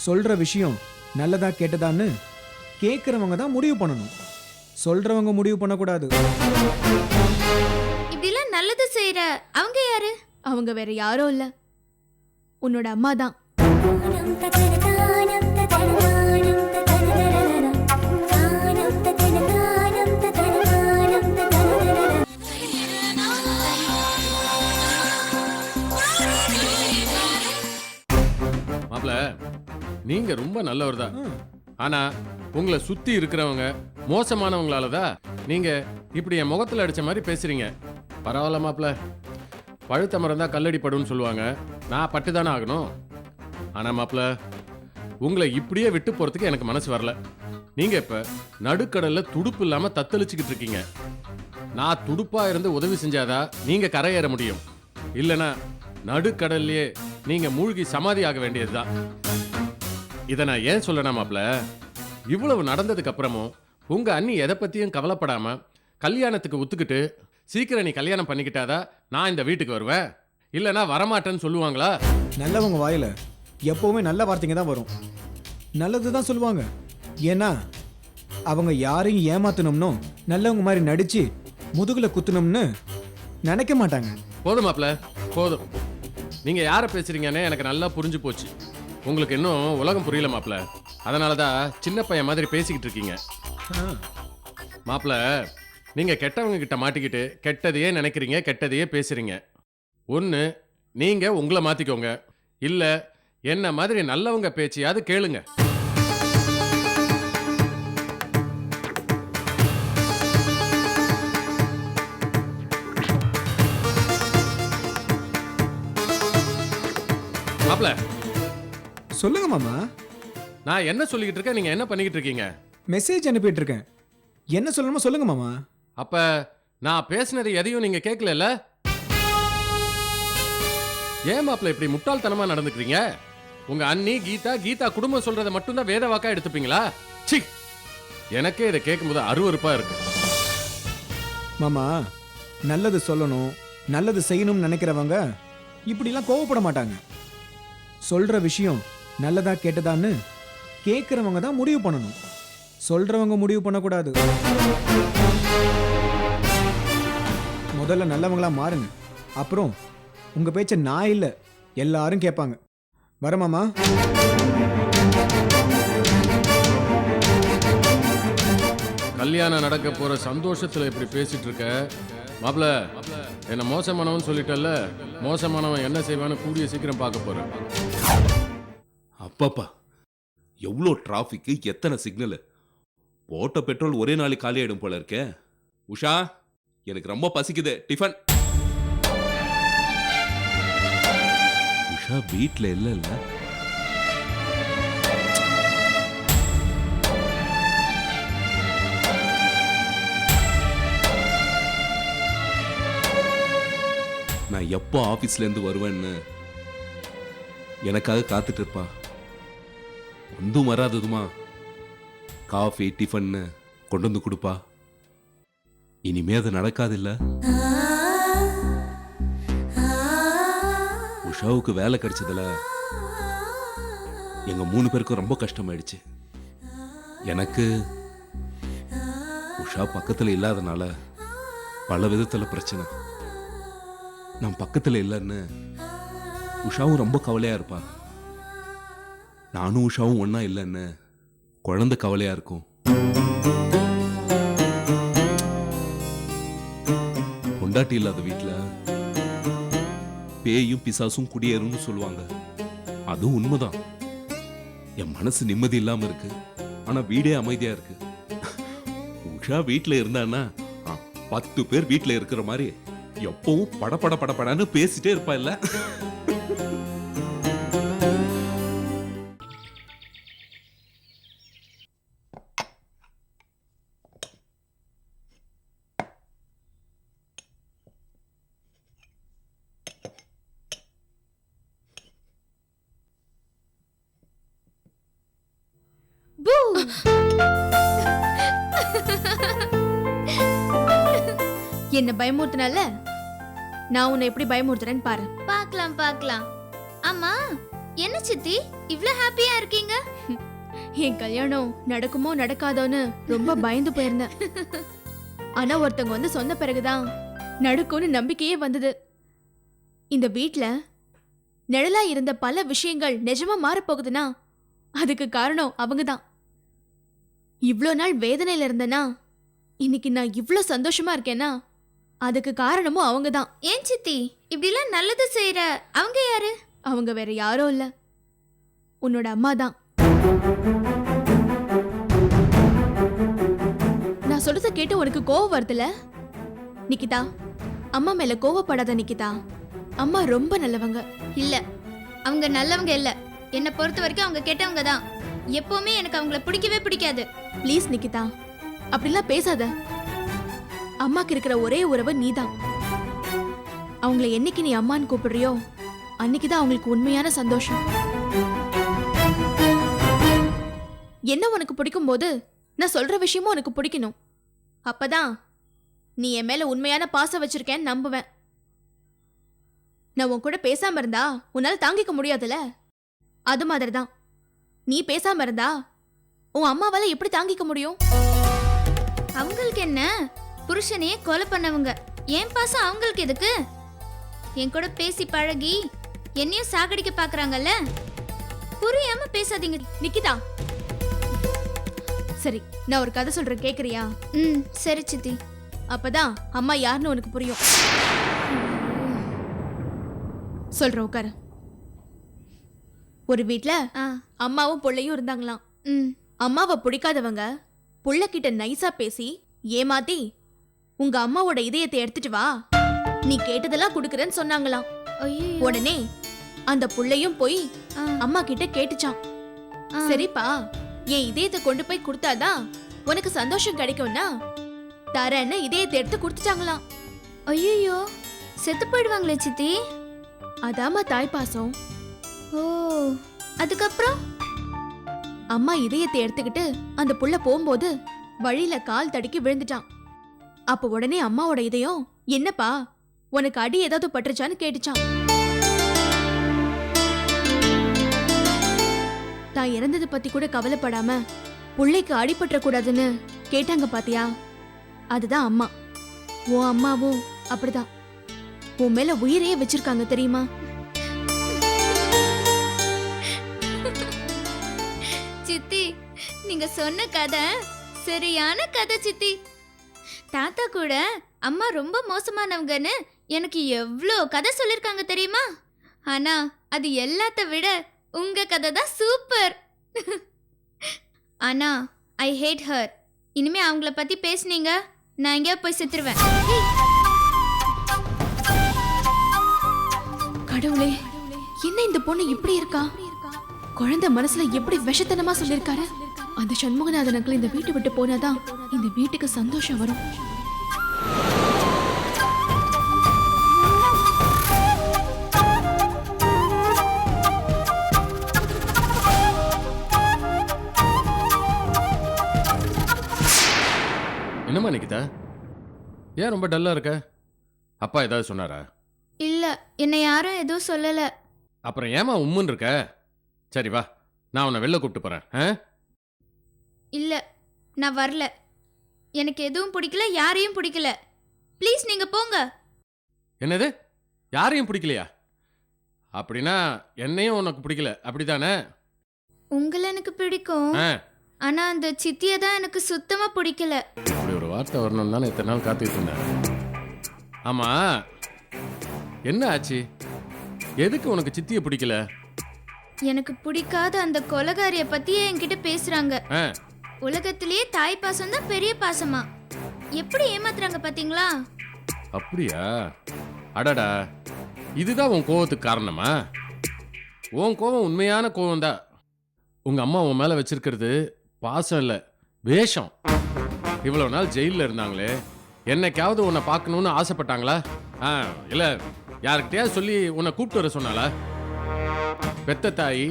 சொல்ற விஷயம் நல்லதா கேட்டதான்னு கேட்கறவங்க தான் முடிவு பண்ணணும். சொல்றவங்க முடிவு பண்ணக்கூடாது. இப்படிலாம் நல்லது செய்யற அவங்க யாரு? அவங்க வேற யாரும் இல்ல, உன்னோட அம்மா தான். மாப்ள, நீங்க ரொம்ப நல்லவர் தான். ஆனா உங்களை சுத்தி இருக்கிறவங்க மோசமானவங்களாலதான் நீங்க இப்படி என் முகத்துல அடிச்ச மாதிரி பேசுறீங்க. பரவாயில்ல மாப்ள, பழுத்த மரம் தான் கல்லடி படுன்னு சொல்லுவாங்க. நான் பட்டு தானே ஆகணும். ஆனா மாப்ள, உங்களை இப்படியே விட்டு போறதுக்கு எனக்கு மனசு வரல. நீங்க இப்ப நடுக்கடல்ல துடுப்பு இல்லாம தத்தளிச்சுக்கிட்டு இருக்கீங்க. நான் துடுப்பா இருந்து உதவி செஞ்சாதான் நீங்க கரையேற முடியும். இல்லனா நடுக்கடல்லையே நீங்க மூழ்கி சமாதி ஆக வேண்டியதுதான். இதை நான் ஏன் சொல்லனா மாப்ள, இவ்வளவு நடந்ததுக்கு அப்புறமும் உங்க அண்ணி எதை பத்தியும் கவலைப்படாம கல்யாணத்துக்கு ஒத்துக்கிட்டு சீக்கிரம் நீ கல்யாணம் பண்ணிக்கிட்டாதான் நான் இந்த வீட்டுக்கு வருவேன், இல்லனா வரமாட்டேன்னு சொல்லுவாங்களா? நல்லவங்க வாயில எப்பவுமே நல்ல வார்த்தைங்க தான் வரும், நல்லது தான் சொல்லுவாங்க. ஏன்னா அவங்க யாரையும் ஏமாத்தணும்னோ நல்லவங்க மாதிரி நடிச்சு முதுகுல குத்தணும்னு நினைக்க மாட்டாங்க. போதும் மாப்ள, போதும். நீங்க யார பேசுறீங்கன்னு எனக்கு நல்லா புரிஞ்சு போச்சு. உங்களுக்கு இன்னும் உலகம் புரியல மாப்ள. அதனாலதான் சின்ன பையன் மாதிரி பேசிக்கிட்டு இருக்கீங்க. மாப்ள, நீங்க கெட்டவங்க கிட்ட மாட்டிக்கிட்டு கெட்டதையே நினைக்கிறீங்க, கெட்டதையே பேசுறீங்க. ஒன்று நீங்க உங்களை மாத்திக்கோங்க, இல்ல என்ன மாதிரி நல்லவங்க பேச்சையாவது கேளுங்க. மாப்ள, சொல்லுங்க மாமா. நான் என்ன சொல்லிக்கிட்டு இருக்கேன், நீங்க என்ன பண்ணிக்கிட்டு இருக்கீங்க? மெசேஜ் அனுப்பிட்டு இருக்கேன். என்ன சொல்லணுமோ சொல்லுங்க மாமா. அப்ப நான் பேசினது எதையும் நீங்க கேட்கல. ஏன் மாப்ள இப்படி முட்டாள்தனமா நடந்துக்கிறீங்க? உங்க அண்ணி கீதா, கீதா குடும்பம் சொல்றதை மட்டும்தான் வேத வாக்கா எடுத்துப்பீங்களா? சி, எனக்கே இதை கேட்கும்போது அருவருப்பா இருக்கு. மாமா, நல்லது சொல்லணும், நல்லது செய்யணும்னு நினைக்கிறவங்க இப்படிலாம் கோவப்பட மாட்டாங்க. சொல்ற விஷயம் நல்லதா கேட்டதான்னு கேட்கறவங்க தான் முடிவு பண்ணணும். சொல்றவங்க முடிவு பண்ணக்கூடாது. முதல்ல நல்லவங்களா மாறுங்க, அப்புறம் உங்க பேச்ச நான் இல்ல எல்லாரும் கேட்பாங்க. வர மாமா. கல்யாணம் நடக்க போற சந்தோஷத்துல இப்படி பேசிட்டு இருக்க மாப்ள. என்ன மோசமானவன் சொல்லிட்டல்ல, மோசமானவன் என்ன செய்வான்னு கூடிய சீக்கிரம் பார்க்க போறேன். அப்பப்பா, எவ்வளோ டிராஃபிக், எத்தனை சிக்னல். போட்ட பெட்ரோல் ஒரே நாளைக்கு காலி ஆயிடும் போல இருக்கே. உஷா, எனக்கு ரொம்ப பசிக்குது, டிஃபன். உஷா வீட்ல இல்ல. நான் எப்போ ஆபீஸ்ல இருந்து வருவேன்னு எனக்காக காத்துட்டு இருப்பா. வந்தும் வராததுமா காஃபி டிஃபன்னு கொண்டு வந்து கொடுப்பா. இனிமே அது நடக்காது இல்ல. உஷாவுக்கு வேலை கிடைச்சதுல எங்க 3 பேருக்கும் ரொம்ப கஷ்டமாயிடுச்சு. எனக்கு உஷா பக்கத்துல இல்லாதனால பல விதத்துல பிரச்சனை. நான் பக்கத்துல இல்லைன்னு உஷாவும் ரொம்ப கவலையா இருப்பா. நானும் உஷாவும் ஒன்னா இல்லைன்னு குழந்தை கவலையா இருக்கும். பொண்டாட்டி இல்லாத வீட்டுல பேயும் பிசாசும் குடியேறும்னு சொல்லுவாங்க. அதுவும் உண்மைதான். என் மனசு நிம்மதி இல்லாம இருக்கு, ஆனா வீடே அமைதியா இருக்கு. உஷா வீட்டுல இருந்தான்னா 10 பேர் வீட்டுல இருக்கிற மாதிரி எப்பவும் படபட படபடன்னு பேசிட்டே இருப்பா இல்ல. என்ன பயமுறுத்தினால நான் உன்னை எப்படி பயமுறுத்துறேன்னு பாரு. பார்க்கலாம் பார்க்கலாம். அம்மா, என்ன சித்தி இவ்ளோ ஹாப்பியா இருக்கீங்க? என் கல்யாணம் நடக்குமோ நடக்காதோன்னு ரொம்ப பயந்து போயிருந்தேன். ஆனா ஒருத்தவங்க வந்து சொன்ன பிறகுதான் நடக்கும்னு நம்பிக்கையே வந்தது. இந்த வீட்ல நிழலா இருந்த பல விஷயங்கள் நிஜமா மாறப்போகுதுன்னா அதுக்கு காரணம் அவங்கதான். இவ்ளோ நாள் வேதனையில இருந்தேனா இன்னைக்கு நான் இவ்ளோ சந்தோஷமா இருக்கேன்னா அதுக்கு காரணமும் அவங்கதான். ஏன் சித்தி இப்படிலாம் நல்லது செய்யற அவங்க யாரு? அவங்க வேற யாரும் இல்ல, உன்னோட அம்மா தான். நான் சொல்றத கேட்டு உனக்கு கோவம் வருதுல நிக்கிதா? அம்மா மேல கோவப்படாத நிக்கிதா. அம்மா ரொம்ப நல்லவங்க. இல்ல, அவங்க நல்லவங்க இல்ல. என்னை பொறுத்த வரைக்கும் அவங்க கெட்டவங்க தான். எப்பவுமே எனக்கு அவங்கள பிடிக்கவே பிடிக்காது. ப்ளீஸ் நிக்கிதா, அப்படிலாம் பேசாத. அம்மாக்கு இருக்கிற ஒரே உறவு நீதான். அவங்கள என்னைக்கு நீ அம்மான்னு கூப்பிடுறியோ அன்னைக்குதான் அவங்களுக்கு உண்மையான சந்தோஷம். என்ன உனக்கு பிடிக்கும் போது நான் சொல்ற விஷயமும் உனக்கு பிடிக்கணும். அப்பதான் நீ என் மேல உண்மையான பாசம் வச்சிருக்கேன்னு நம்புவேன். நான் உன் கூட பேசாம இருந்தா உன்னால தாங்கிக்க முடியாதுல, அது மாதிரிதான் நீ பேசாம இருந்தா உன் அம்மாவால எப்படி தாங்கிக்க முடியும்? அவங்களுக்கு என்ன, புருஷனையே கொலை பண்ணவங்க. ஏன் பாசம் அவங்களுக்கு எதுக்கு? என் கூட பேசி பழகி என்னையும் சாகடிக்க பாக்குறாங்கல்ல. புரியாம பேசாதீங்க நிக்கிதா. சரி, நான் ஒரு கதை சொல்றேன், கேக்குறியா? சரி சித்தி. அப்பதான் அம்மா யாருன்னு உனக்கு புரியும். சொல்றேன், உட்காரு. ஒரு வீட்ல ஆ, அம்மாவும் புள்ளையும் இருந்தாங்களாம். ம். அம்மாவை பிடிக்காதவங்க புள்ள கிட்ட நைஸா பேசி ஏமாத்தி உங்க அம்மாவோட இதயத்தை எடுத்துட்டு வா, நீ கேட்டதெல்லாம் குடுக்கறேன்னு சொன்னாங்களாம். ஐயையோ. உடனே அந்த புள்ளையும் போய் ஆ, அம்மா கிட்ட கேட்டுச்சான். ஆ. சரிப்பா, என் இதயத்தை கொண்டு போய் கொடுத்தாதான் உனக்கு சந்தோஷம் கிடைக்கும்னா தரேன்னு இதயத்தை எடுத்து கொடுத்துட்டாங்களாம். ஐயையோ, செத்து போயிடுவாங்களே சித்தி. அதாம்மா தாய்ப்பாசம். ஓ, அதுக்கப்புறம்? அம்மா இதயத்தை எடுத்துக்கிட்டு அந்த புள்ள போகும்போது வழியில கால் தடுக்கி விழுந்துட்டான். அப்ப உடனே அம்மாவோட இதயம், என்னப்பா உனக்கு அடி ஏதாவது பட்டுருச்சான்னு கேட்டுச்சான். தான் இறந்தது பத்தி கூட கவலைப்படாம புள்ளைக்கு அடிபற்ற கூடாதுன்னு கேட்டாங்க பாத்தியா? அதுதான் அம்மா. உன் அம்மாவும் அப்படிதான் உன் மேல உயிரையே வச்சிருக்காங்க தெரியுமா? சித்தி, நீங்க சொன்ன கதை சரியான கதை சித்தி. தாத்தா கூட அம்மா ரொம்ப மோசமானவங்கன்னு எனக்கு எவ்வளோ கதை சொல்லிருக்காங்க தெரியுமா? ஆனா அது எல்லாத்த விட உங்க கதை தான் சூப்பர். ஆனா ஐ ஹேட் ஹர். இனிமே அவங்கள பத்தி பேசுனீங்க நான் எங்கேயா போய் செத்துருவேன். கடவுளே, என்ன இந்த பொண்ணு இப்படி இருக்கா? குழந்தை மனசுல எப்படி விஷத்தனமா சொல்லிருக்காரு. அந்த சண்முகநாதன் அங்கிள் இந்த வீட்டை விட்டு போனாதான் இந்த வீட்டுக்கு சந்தோஷம் வரும். என்னம்மா நிக்கிதா, ஏன் ரொம்ப டல்லா இருக்க? அப்பா ஏதாவது சொன்னாரா? இல்ல, என்னை யாரும் எதுவும் சொல்லல. அப்புறம் ஏமா உம்முன்னு இருக்க? சரி வா, நான் உன்னை வெளில கூப்பிட்டு போறேன். இல்ல, நான் வரல. எனக்கு எதுவும் பிடிக்கல, யாரையும் பிடிக்கல. ப்ளீஸ் நீங்க போங்க. என்னது, யாரையும் பிடிக்கலையா? அப்படின்னா என்னையும் உனக்கு பிடிக்கல அப்படிதானே? உங்களை எனக்கு பிடிக்கும், ஆ, ஆனா அந்த சித்திய தான் எனக்கு சுத்தமா பிடிக்கல. அப்படி ஒரு வார்த்தை வரணும்னு தானே இத்தனை நாள் காத்துக்கிட்டு இருந்தேன். ஆமா, என்ன ஆச்சு? எதுக்கு உனக்கு சித்தியை பிடிக்கல? எனக்கு பிடிக்காத அந்த கொலகாரிய பத்தியே என்கிட்ட பேசுறாங்க. ஆ, உலகத்திலேயே தாய் பாசம் தான் பெரிய பாசமா. எப்படி ஏமாத்துறாங்க பாத்தீங்களா? அப்படியா? அடடா, இதுதான் உன் கோவத்துக்கு காரணமா? உன் கோவம் உண்மையான கோவம் தான். உங்க அம்மா உன் மேல வச்சிருக்கிறது பாசம் இல்ல, வேஷம். இவ்வளவு நாள் ஜெயிலில் இருந்தாங்களே, என்னைக்காவது உன்னை பார்க்கணும்னு ஆசைப்பட்டாங்களா? இல்ல யாருக்கிட்டயாவது சொல்லி உன்னை கூப்பிட்டு வர சொன்னாளா? பெத்த தாய்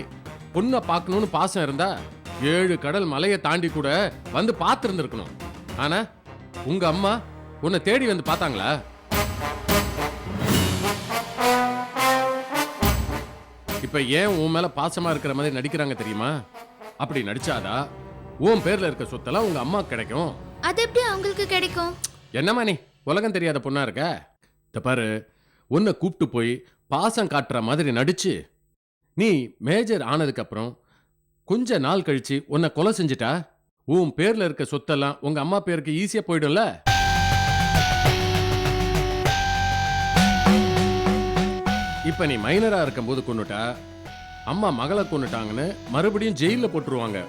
பொண்ணை பார்க்கணும்னு பாசம் இருந்தா 7 கடல் மலையை தாண்டி கூட வந்து பார்த்துருந்துருக்கணும். ஆனா உங்க அம்மா உன்னை தேடி வந்து பார்த்தாங்களா? இப்ப ஏன் உன் மேல பாசமா இருக்கிற மாதிரி நடிக்கிறாங்க தெரியுமா? அப்படி நடிச்சாதா உன் பேர்ல இருக்க சொத்தெல்லாம் உங்க அம்மா கிடைக்கும். அது எப்படி அவங்களுக்கு கிடைக்கும்? என்னம்மா நீ உலகம் தெரியாத பொண்ணா இருக்க? இந்த பாரு, உன்னை கூப்பிட்டு போய் பாசம் காட்டுற மாதிரி நடிச்சு நீ மேஜர் ஆனதுக்கு அப்புறம் கொஞ்ச நாள் கழிச்சு உன்னை கொலை செஞ்சுட்டா உன் பேர்ல இருக்க சொத்தெல்லாம் உங்க அம்மா பேருக்கு ஈஸியா போயிடும்ல. இப்ப நீ மைனரா இருக்கும்போது கொன்னுட்டா அம்மா மகளை கொன்னுட்டாங்கன்னு மறுபடியும் ஜெயில போட்டுருவாங்க.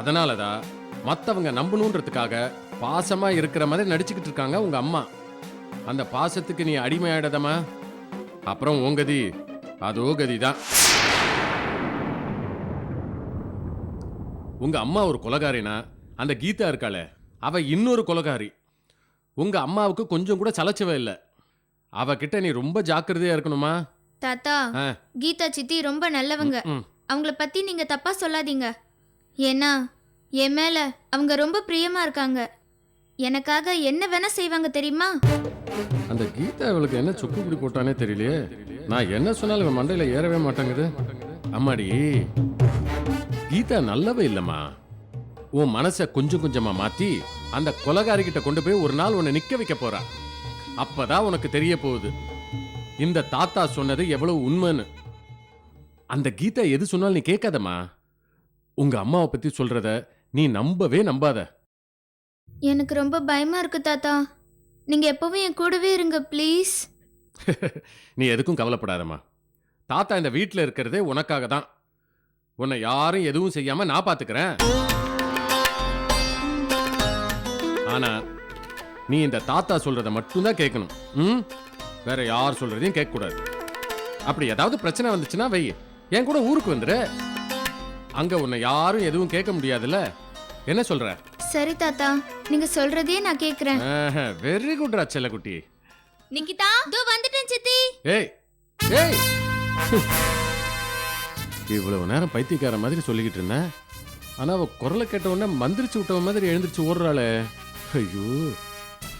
அதனாலதான் மத்தவங்க நம்பணுன்றதுக்காக பாசமா இருக்கிற மாதிரி நடிச்சுக்கிட்டு இருக்காங்க உங்க அம்மா. அந்த பாசத்துக்கு நீ அடிமையாயிடாதம்மா, அப்புறம் உன் கதி அதோ கதிதான். உங்க அம்மா ஒரு கொலைகாரினா அந்த கீதா இருக்காளே அவ இன்னொரு கொலைகாரி. உங்க அம்மாவுக்கு கொஞ்சம் கூட சலைச்சவே இல்லை. அவகிட்ட நீ ரொம்ப ஜாக்கிரதையா இருக்கணுமா. தாத்தா, ஆ. கீதா சித்தி ரொம்ப நல்லவங்க. ம். அவங்கள பத்தி நீங்க தப்பா சொல்லாதீங்க. ஏன்னா என் மேல அவங்க ரொம்ப பிரியமா இருக்காங்க. எனக்காக என்ன வேணா செய்வாங்க தெரியுமா? அந்த கீதா இவளுக்கு என்ன சுக்கு பிடி போட்டானே தெரியலையே. நான் என்ன சொன்னாலும் இவன் மண்டையில ஏறவே மாட்டேங்குது. அம்மாடி, கீதா நல்லவ இல்லம்மா. உன் மனசை கொஞ்சம் கொஞ்சமா மாத்தி அந்த கொலைகாரி கிட்ட கொண்டு போய் ஒரு நாள் உன்னை நிக்க வைக்க போறா. அப்பதான் உனக்கு தெரிய போகுது இந்த தாத்தா சொன்னது எவ்வளவு உண்மைன்னு. அந்த கீதா எது சொன்னாலும் நீ கேட்காதம்மா. உங்க அம்மாவை பத்தி சொல்றத நீ நம்பவே நம்பாத. எனக்கு ரொம்ப பயமா இருக்கு தாத்தா. நீங்க எப்பவும் என் கூடவே இருங்க ப்ளீஸ். நீ எதுக்கும் கவலைப்படாதம்மா. தாத்தா இந்த வீட்டில் இருக்கிறதே உனக்காக தான். உன்னை யாரும் எதுவும் செய்யாம நான் பாத்துக்கிறேன். ஆனா நீ இந்த தாத்தா சொல்றத மட்டும்தான் கேட்கணும். வேற யார் சொல்றதையும் கேட்க கூடாது. அப்படி ஏதாவது பிரச்சனை வந்துச்சுன்னா வை, என் கூட ஊருக்கு வந்துரு. அங்க உன்னை யாரும் எதுவும் கேட்க முடியாதுல்ல. என்ன சொல்ற? சரி தாத்தா, நீங்க சொல்றதே நான் கேக்குறேன். வெரி குட் செல்லக்குட்டி. நிக்கிதா, இதோ வந்துட்டேன் சித்தி. ஏய் ஏய் இவ்வளவு நேரம் பைத்தியக்கார மாதிரி சொல்லிக்கிட்டு இருந்தேன். ஆனா அவ குரலை கேட்ட உடனே மந்திரிச்சு விட்டவ மாதிரி எழுந்திரிச்சு ஓடுறாளே. ஐயோ,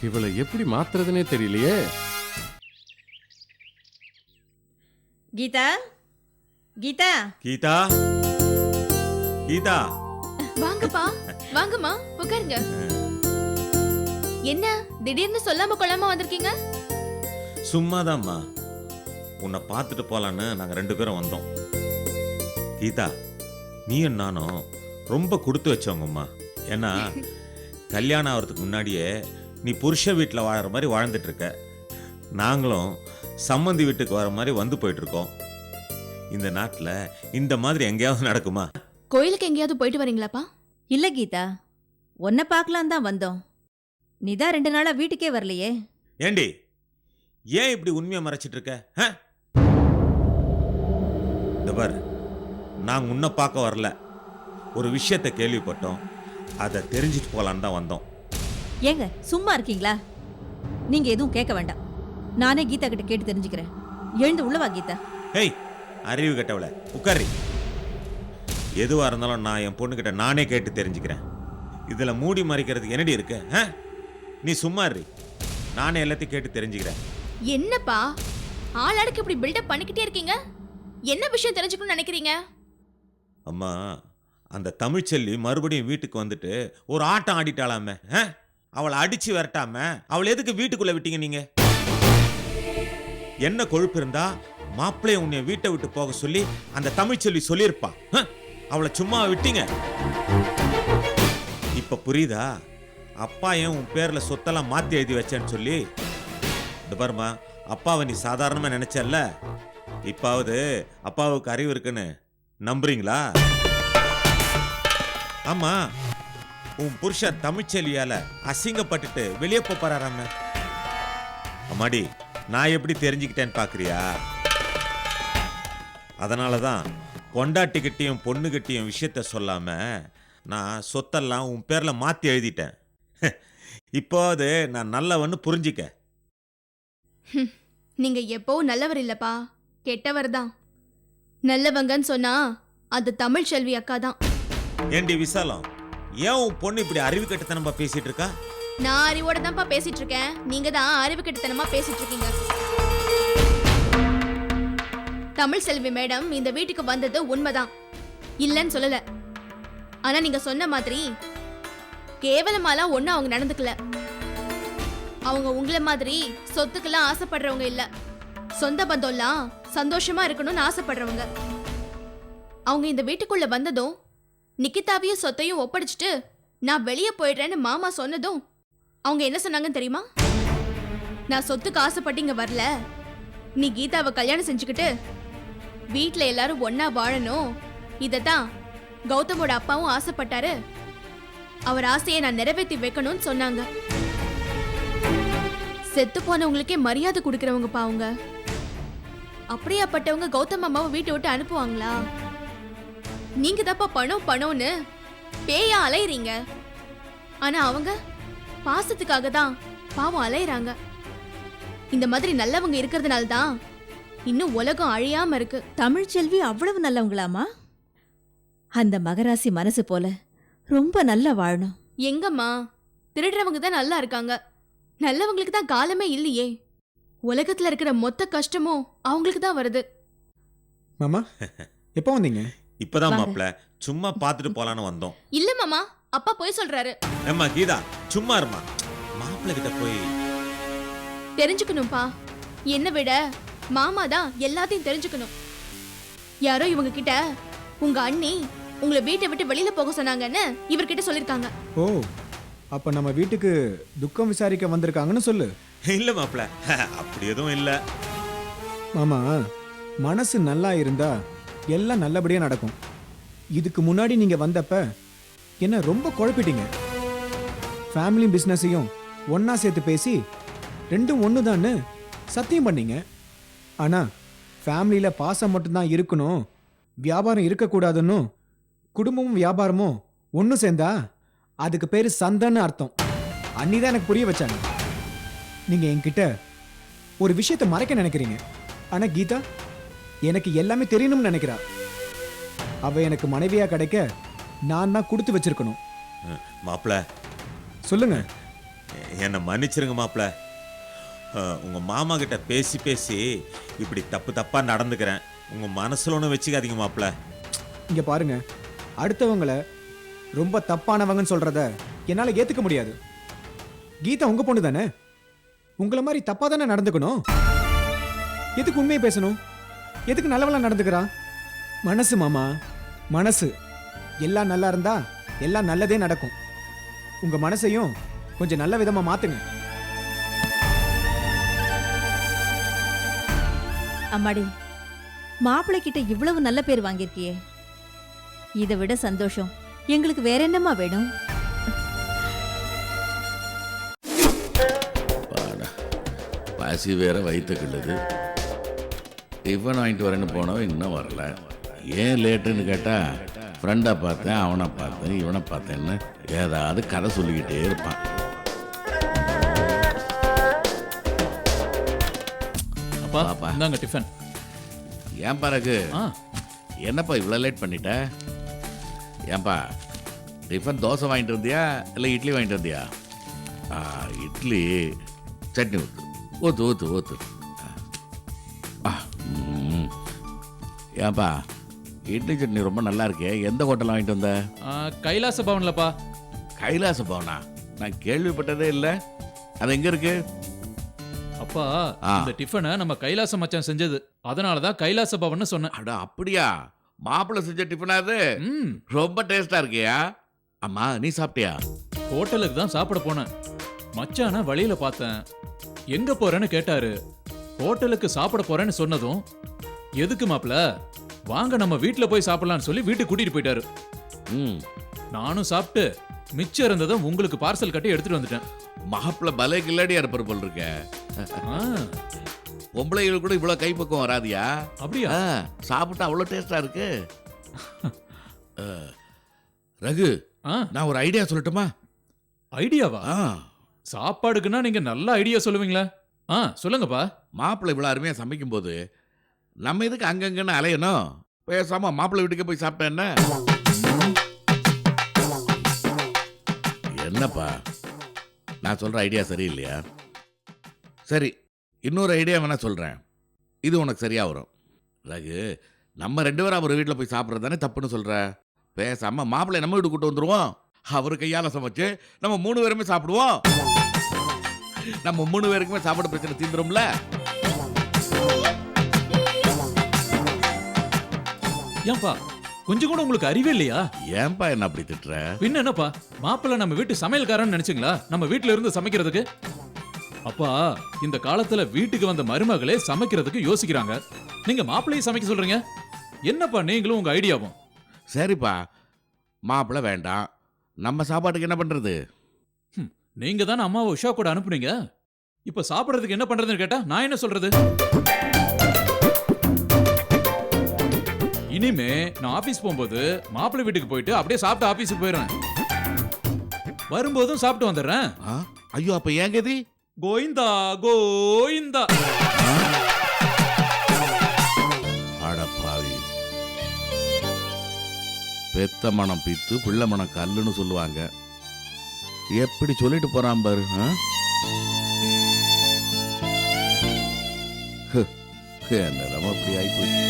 இவளை எப்படி மாத்துறதுனே தெரியலையே. கீதா, கீதா, கீதா, கீதா, வாங்கப்பா, வாங்கம்மா, உட்காருங்க. என்ன திடீர்னு சொல்லாம கொள்ளாம வந்திருக்கீங்க? சும்மாதாம்மா உன்னை பார்த்துட்டு போலான்னு நாங்கள் 2 பேரும் வந்தோம். கீதா, நீயும் நானும் ரொம்ப கொடுத்து வச்சவங்கம்மா. ஏன்னா கல்யாணம் ஆகிறதுக்கு முன்னாடியே நீ புருஷ வீட்டில் வாழற மாதிரி வாழ்ந்துட்டு இருக்க. நாங்களும் சம்மந்தி வீட்டுக்கு வர மாதிரி வந்து போயிட்டு இருக்கோம். இந்த நாட்டில் இந்த மாதிரி எங்கேயாவது நடக்குமா? கோயிலுக்கு எங்கேயாவது போயிட்டு வரீங்களாப்பா? இல்ல கீதா, உன்னை பார்க்கலாம் தான் வந்தோம். நீதான் 2 நாளா வீட்டுக்கே வரலையே. ஏண்டி, ஏன் இப்படி உண்மையை மறைச்சிட்டு இருக்க? இந்த பாரு, நாங்கள் உன்னை பார்க்க வரல, ஒரு விஷயத்தை கேள்விப்பட்டோம், அதை தெரிஞ்சுட்டு போகலான்னு தான் வந்தோம். ஏங்க சும்மா இருக்கீங்களா? நீங்க எதுவும் கேட்க வேண்டாம். நானே கீதா கிட்ட கேட்டு தெரிஞ்சுக்கிறேன். எழுந்து உள்ளவா கீதா. ஹேய், அறிவு கெட்டவள, உட்காரி. எதுவாக இருந்தாலும் நான் என் பொண்ணுக்கிட்ட நானே கேட்டு தெரிஞ்சுக்கிறேன். இதில் மூடி மறைக்கிறதுக்கு என்னடி இருக்கு? நீ சும்மா இரு, நானே எல்லாத்தையும் கேட்டு தெரிஞ்சுக்கிறேன். என்னப்பா ஆளாளுக்கு இப்படி பில்டப் பண்ணிக்கிட்டே இருக்கீங்க? என்ன விஷயம் தெரிஞ்சுக்கணும்னு நினைக்கிறீங்க? அம்மா, அந்த தமிழ்ச்செல்வி மறுபடியும் வீட்டுக்கு வந்துட்டு ஒரு ஆட்டம் ஆடிட்டாளாமே. அவளை அடிச்சு விரட்டாம அவளை எதுக்கு வீட்டுக்குள்ள விட்டீங்க நீங்க? என்ன கொழுப்பு இருந்தா மாப்பிள்ளைய உன்னை வீட்டை விட்டு போக சொல்லி அந்த தமிழ்ச்செல்வி சொல்லியிருப்பா. அவளை சும்மா விட்டீங்க. இப்ப புரியுதா? அப்பா ஏன் உன் பேர்ல சொத்தெல்லாம் மாத்தி எழுதி வச்சேன்னு சொல்லி. இந்த பாருமா, அப்பாவை நீ சாதாரணமா நினைச்சல்ல, இப்பாவது அப்பாவுக்கு அறிவு இருக்குன்னு நம்புறீங்களா? ஆமா, உன் புருஷன் தமிழ்ச்செல்வியால அசிங்கப்பட்டுட்டு வெளியே போறாராம. அம்மாடி, நான் எப்படி தெரிஞ்சுக்கிட்டேன்னு பாக்குறியா? அதனாலதான் பொண்டாட்டிக்கிட்டையும் பொண்ணுகிட்டையும் விஷயத்த சொல்லாம நான் சொத்தெல்லாம் உன் பேர்ல மாத்தி எழுதிட்டேன். இப்போது நான் நல்லவன்னு புரிஞ்சிக்க. நீங்க எப்பவும் நல்லவர் இல்லப்பா, கெட்டவர் தான். நல்லவங்கன்னு சொன்னா அது தமிழ் செல்வி அக்கா தான். ஏண்டி விசாலம், ஏன் உன் பொண்ணு இப்படி அறிவு கட்டுத்தனமா பேசிட்டு இருக்கா? நான் அறிவோட தான்ப்பா பேசிட்டு இருக்கேன், நீங்க தான் அறிவு கெட்டத்தனமா பேசிட்டு இருக்கீங்க. தமிழ் செல்வி மேடம் இந்த வீட்டுக்கு வந்தது உண்மைதான், இல்லன்னு சொல்லல. ஆனா நீங்க சொன்ன மாதிரி கேவலமாலாம் ஒண்ணும் அவங்க நடந்துக்கல. அவங்க உங்கள மாதிரி சொத்துக்கெல்லாம் ஆசைப்படுறவங்க இல்ல. சொந்த பந்தம்லாம் சந்தோஷமா இருக்கணும்னு ஆசைப்படுறவங்க. அவங்க இந்த வீட்டுக்குள்ள வந்ததும் நிக்கிதாவையும் சொத்தையும் ஒப்படைச்சிட்டு நான் வெளியே போயிடுறேன்னு மாமா சொன்னதும் அவங்க என்ன சொன்னாங்கன்னு தெரியுமா? நான் சொத்துக்கு ஆசைப்பட்டு இங்க வரல, நீ கீதாவை கல்யாணம் செஞ்சுக்கிட்டு வீட்ல எல்லாரும் ஒன்னா வாழணும், இததான் கௌதமோட அப்பாவும் ஆசைப்பட்டாரு, அவர் ஆசையை நான் நிறைவேற்றி வைக்கணும்னு சொன்னாங்க. செத்து போனவங்களுக்கே மரியாதை கொடுக்கறவங்கப்பா அவங்க. அப்படியாப்பட்டவங்க கௌதம் அம்மாவை வீட்டை விட்டு அனுப்புவாங்களா? நீங்க தப்பா பணம் பணம்னு பேயா அலையறீங்க. ஆனா அவங்க பாசத்துக்காக தான் பாவம் அலையறாங்க. இந்த மாதிரி நல்லவங்க இருக்கிறதுனால தான் இன்னும் உலகம் அழியாம இருக்கு. தமிழ்ச்செல்வி அவ்வளவு நல்லவங்களாமா? அந்த மகராசி மனசு போல ரொம்ப நல்லா வாழணும். எங்கம்மா, திருடுறவங்க தான் நல்லா இருக்காங்க, நல்லவங்களுக்கு தான் காலமே இல்லையே. உலகத்துல இருக்கிற மொத்த கஷ்டமும் அவங்களுக்கு தான் வருது. மாமா எப்போ வந்தீங்க? இப்பதான் வாங்க. மாப்பிள சும்மா பார்த்துட்டு போலான்னு வந்தோம். இல்ல மாமா, அப்பா போய் சொல்றாரு. ஏம்மா கீதா சும்மா இருமா, மாப்பிள்ளை கிட்ட போய் தெரிஞ்சுக்கணும்பா. என்ன விட மாமா தான் எல்லாத்தையும் தெரிஞ்சுக்கணும். யாரோ இவங்க கிட்ட உங்க அண்ணி உங்களை வீட்டை விட்டு வெளியில போக சொன்னாங்கன்னு இவர்கிட்ட சொல்லிருக்காங்க. ஓ, அப்ப நம்ம வீட்டுக்கு துக்கம் விசாரிக்க வந்திருக்காங்கன்னு சொல்லு. இல்ல மாப்பிள அப்படி எதுவும் இல்ல. மாமா, மனசு நல்லா இருந்தா எல்லாம் நல்லபடியா நடக்கும். இதுக்கு முன்னாடி நீங்க வந்தப்ப என்ன ரொம்ப குழப்பிட்டீங்க. ஃபேமிலி பிசினஸையும் ஒண்ணா சேர்த்து பேசி ரெண்டும் ஒண்ணுதான்னு சத்தியம் பண்ணீங்க. ஆனா ஃபேமிலியில பாசம் மட்டும்தான் இருக்கணும், வியாபாரம் இருக்கக்கூடாதுன்னு குடும்பமும் வியாபாரமும் ஒன்று சேர்ந்தா அதுக்கு பேரு சந்தன்னு அர்த்தம். அன்னிதான் எனக்கு புரிய வச்சாங்க. நீங்க என்கிட்ட ஒரு விஷயத்தை மறைக்க நினைக்கிறீங்க. ஆனா கீதா எனக்கு எல்லாமே தெரியணும்னு நினைக்கிறா. அவ எனக்கு மனைவியா கிடைக்க நான் தான் கொடுத்து வச்சிருக்கணும். மாப்பிள சொல்லுங்க. என்னை மன்னிச்சிருங்க மாப்பிள. உங்க மாமா கிட்ட பேசி பேசி இப்படி தப்பு தப்பா நடந்துக்கிறேன். உங்க மனசுல ஒன்றும் வச்சுக்காதீங்க மாப்பிள. இங்க பாருங்க, அடுத்தவங்கள ரொம்ப தப்பானவங்கன்னு சொல்றத என்னால ஏத்துக்க முடியாது. கீதா உங்க பொண்ணு தானே, உங்களை மாதிரி தப்பா தானே நடந்துக்கணும். எதுக்கு உண்மையை பேசணும்? எதுக்கு நல்லவளா நடந்துக்கிறா? மனசு மாமா, மனசு. எல்லாம் நல்லா இருந்தா எல்லாம் நல்லதே நடக்கும். உங்க மனசையும் கொஞ்சம் நல்ல விதமா மாத்துங்க. அம்மாடி, மாப்பிள்ளை கிட்ட இவ்வளவு நல்ல பேர் வாங்கியிருக்கியே, இதை விட சந்தோஷம் எங்களுக்கு வேற என்னம்மா வேணும்? பசி வேற வயிற்று கிள்ளுது. டிஃபன் வாங்கிட்டு வரேன்னு போனவன் இன்னும் வரல. ஏன் லேட்டுன்னு கேட்டால் ஃப்ரெண்டை பார்த்தேன், அவனை பார்த்தேன், இவனை பார்த்தேன்னு ஏதாவது கதை சொல்லிக்கிட்டே இருப்பான். அப்பா இந்தாங்க டிஃபன். ஏன் பிறகு ஆ என்னப்பா இவ்வளோ லேட் பண்ணிட்ட? ஏன்பா டிஃபன் தோசை வாங்கிட்டு வந்தியா இல்லை இட்லி வாங்கிட்டு வந்தியா? இட்லி சட்னி ஊற்று ஊற்று ஊற்று ஊற்று. ஏன்பா இட்லி சட்னி ரொம்ப நல்லா இருக்கே, எந்த ஹோட்டலில் வாங்கிட்டு வந்த? கைலாச பவன்லப்பா. கைலாச பவனா? நான் கேள்விப்பட்டதே இல்லை. அது எங்கே இருக்கு? அப்பா ஆ. இந்த டிஃபனை நம்ம கைலாச மச்சான் செஞ்சது, அதனால தான் கைலாச பவன்னு சொன்னேன். அட அப்படியா? மாப்பிள்ளை செஞ்ச டிஃபனா அது? ம் ரொம்ப டேஸ்டா இருக்கியா? அம்மா நீ சாப்பிட்டியா? ஹோட்டலுக்கு தான் சாப்பிட போனேன். மச்சான வழியில பார்த்தேன். எங்க போறேன்னு கேட்டாரு. ஹோட்டலுக்கு சாப்பிட போறேன்னு சொன்னதும், எதுக்கு மாப்ள, வாங்க நம்ம வீட்ல போய் சாப்பிடலாம்னு சொல்லி வீட்டுக்கு கூட்டிட்டு போயிட்டாரு. ம் நானும் சாப்பிட்டு மிச்சம் இருந்ததும் உங்களுக்கு பார்சல் கட்டி எடுத்துட்டு வந்துட்டேன். மாப்பிள்ளை பலே கில்லாடியா இருப்பார் போல் இருக்க. ஆ, பொம்பளைகள் கூட இவ்வளோ கைப்பக்கம் வராதியா? அப்படியா? சாப்பிட்டா அவ்வளோ டேஸ்டா இருக்கு. ரகு, ஆ, நான் ஒரு ஐடியா சொல்லட்டுமா? ஐடியாவா? ஆ, சாப்பாடுக்குன்னா நீங்க நல்ல ஐடியா சொல்லுவீங்களா? ஆ, சொல்லுங்கப்பா. மாப்பிள்ளை இவ்வளோ அருமையாக சமைக்கும்போது நம்ம எதுக்கு அங்கங்கன்னு அலையணும்? பேசாம மாப்பிள்ளை வீட்டுக்கு போய் சாப்பிட்டேன் என்ன? என்னப்பா நான் சொல்ற ஐடியா சரியில்லையா? சரி, இன்னொரு ஐடியா வேணா சொல்றேன், இது உனக்கு சரியா வரும். ரகு, நம்ம ரெண்டு பேரும் அவர் வீட்டில் போய் சாப்பிட்றது தானே தப்புன்னு சொல்ற? பேசாம மாப்பிள்ளை நம்ம வீட்டு கூட்டு வந்துருவோம். அவரு கையால சமைச்சு நம்ம 3 பேருமே சாப்பிடுவோம். நம்ம 3 பேருக்குமே சாப்பாடு பிரச்சனை தீந்துரும்ல. ஏன்பா கொஞ்சம் கூட உங்களுக்கு அறிவே இல்லையா? ஏன்பா என்ன அப்படி திட்டுற? பின்ன என்னப்பா, மாப்பிள்ளை நம்ம வீட்டு சமையல்காரன்னு நினைச்சீங்களா நம்ம வீட்டுல இருந்து சமைக்கிறதுக்கு? அப்பா, இந்த காலத்துல வீட்டுக்கு வந்த மருமகளே சமைக்கிறதுக்கு யோசிக்கிறாங்க. நீங்க மாப்பிள்ளையை சமைக்க சொல்றீங்க. என்னப்பா நீங்களும் உங்க ஐடியாவும்? சரிப்பா, மாப்பிள்ளை வேண்டாம், நம்ம சாப்பாட்டுக்கு என்ன பண்றது? நீங்க தானே அம்மாவை உஷா கூட அனுப்புனீங்க. இப்ப சாப்பிடுறதுக்கு என்ன பண்றதுன்னு கேட்டா நான் என்ன சொல்றது? இனிமே நான் ஆபீஸ் போகும்போது மாப்பிள்ளை வீட்டுக்கு போயிட்டு அப்படியே சாப்பிட்டு ஆபீஸுக்கு போயிடுறேன். வரும்போதும் சாப்பிட்டு வந்துடுறேன். ஆ? ஐயோ, அப்ப ஏன் கதி? கோயிந்தா கோயிந்தா. அடப்பாவி, பெத்த மனம் பித்து பிள்ளை மனம் கல்லுன்னு சொல்லுவாங்க. எப்படி சொல்லிட்டு போறான் பாரு. என் நிலைமை அப்படி ஆயிப்போச்சு.